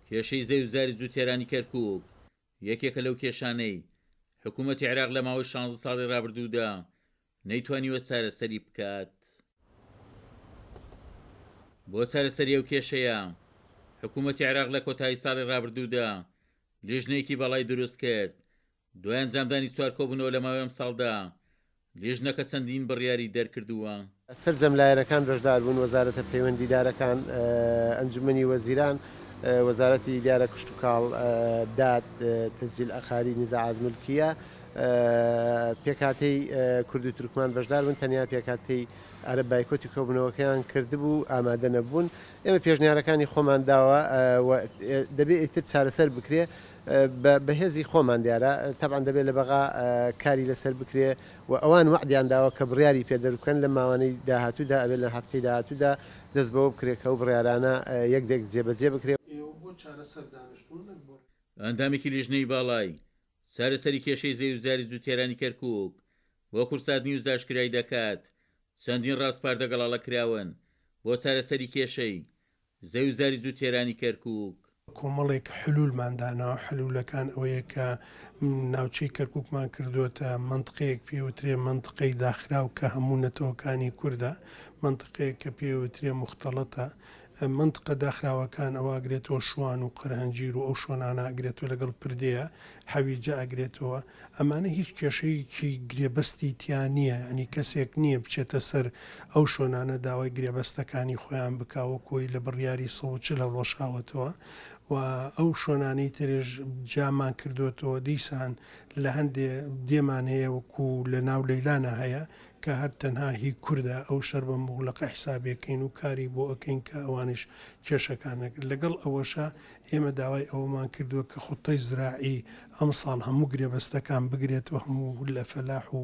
کێشەی زەوزاری زوو تێرانی کەرکووک یەکێکە لەو کێشانەی حکوومەتی عێراق لە ماوەی 16 ساڵی ڕابردوودا نەیتوانیوە چارەسەری بکات. بۆ چارەسەری ئەو کێشەیە حکوومەتی عێراق لە کۆتایی ساڵی ڕابردوودا لیژنەیەکی بەڵای دروست کرد. دوای ئەنجامدانی 4 کۆبوونەوە لە ماوەی ئەم ساڵدا لیژنەکە چەندین بڕیاری دەرکردووە. سەرجەم لایەنەکان بەشدار بوون، وەزارەتە پەیوەندیدارەکان، ئەنجومەنی وەزیران، وەزارەتی دیارە کشت و کاڵ، داد، تەسجیل ئەخاری، نزاعات ملکیە، پێکهاتەی کورد و تورکمان بەشدار بوون. تەنیا پێکهاتەی عەرەب بایکۆتی کۆبوونەوەکەیان کردبوو، ئامادە نەبوون. ئێمە پێشنیارەکانی خۆمان داوە دەبێت ئیتر چارەسەر بکرێ بەهێزی خۆمان دیارە. تەبعاً دەبێت لە بەغا کاری لەسەر بکرێ و ئەوان وعدیان داوە کە بڕیاری پێدەربکەن لە ماوانەی داهاتوودا، ئەبێت لە هەفتەی داهاتوودا دەست بەوە بکرێت کە ئەو بڕیارانە یەکجێک جێبەجێ بکرێت. ئەندامێکی لیژنەی باڵای چارەسەری کێشەی زەوزاری زوو تێرانی کەرکووک بۆ کورسادنی و زاشکرایی دەکات. چەندین ڕاستپاردە گەڵاڵە کراون بۆ چارەسەری کێشەی زەوزاری زوو تێرانی کەرکووک. کۆمەڵێک حلولمانداناوە. حلولەکان ئەوەیە کە ناوچەی کەرکووکمان کردوتە منطقەیەک پێوترێ منطقەی داخراو کە هەموو نەتەوەکانی کووردە، منطقەیەک کە پێوترێ مختەڵەتە. منطقە داخراوەکان ئەوە ئەگرێتەوە شوان و قەرهەنجیر و ئەو شوۆنانە ئەگرێتەوە لەگەڵ پردەیە حەویجە ئەگرێتەوە. ئەمانە هیچ کێشەیەکی گرێبەستی تیان نییە، ئەنی کەسێک نییە بچێتە سەر ئەو شوۆنانە داوای گرێبەستەکانی خۆیان بکاوە کۆی لە بڕیاری 140 ڕۆژاوەتەوە و ئەو شوۆنانەی ترێژ جامان کردوێتەوە دیسان لە هەندێ دێمان هەیە وەکو لە ناو لەیلانە هەیە کە هەر تەنها هی کووردە ئەو شەر بە مغلقە حسابەکەین و کاری بۆ ئەەکەین کە ئەوانش کێشەکانەکە. لەگەڵ ئەوەشە ئێمە داوای ئەومان کردووە کە خوتەی زراعی ئەم ساڵ هەموو گرێبەستەکان بگرێتەوە، هەموو لە فەلاح و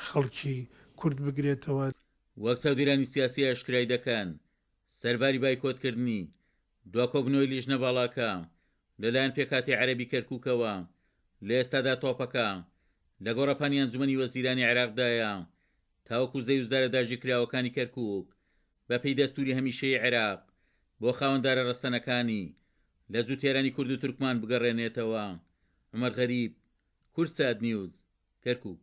خەڵکی کورد بگرێتەوە. وەک چاودێرانی سیاسی ئاشکرای دەکەن سەرباری بایکۆتکردنی دواکۆبنەوەی لیژنە باڵاکە لەلایەن پێکهاتی عەرەبی کەرکووکەوە لە ئێستادا تۆپەکە لە گۆڕەپانی ئەنجومەنی وەزیرانی عێراقدایە تاوەکو زەوزارە داژیکراوەکانی کەرکووک بە پێی دەستوری هەمیشەی عێراق بۆ خاوەندارە ڕەسەنەکانی لە زوو تێرانی کورد و تورکمان بگەڕێنێتەوە. عومەر غەریب، کورسات نیوز، کەرکووک.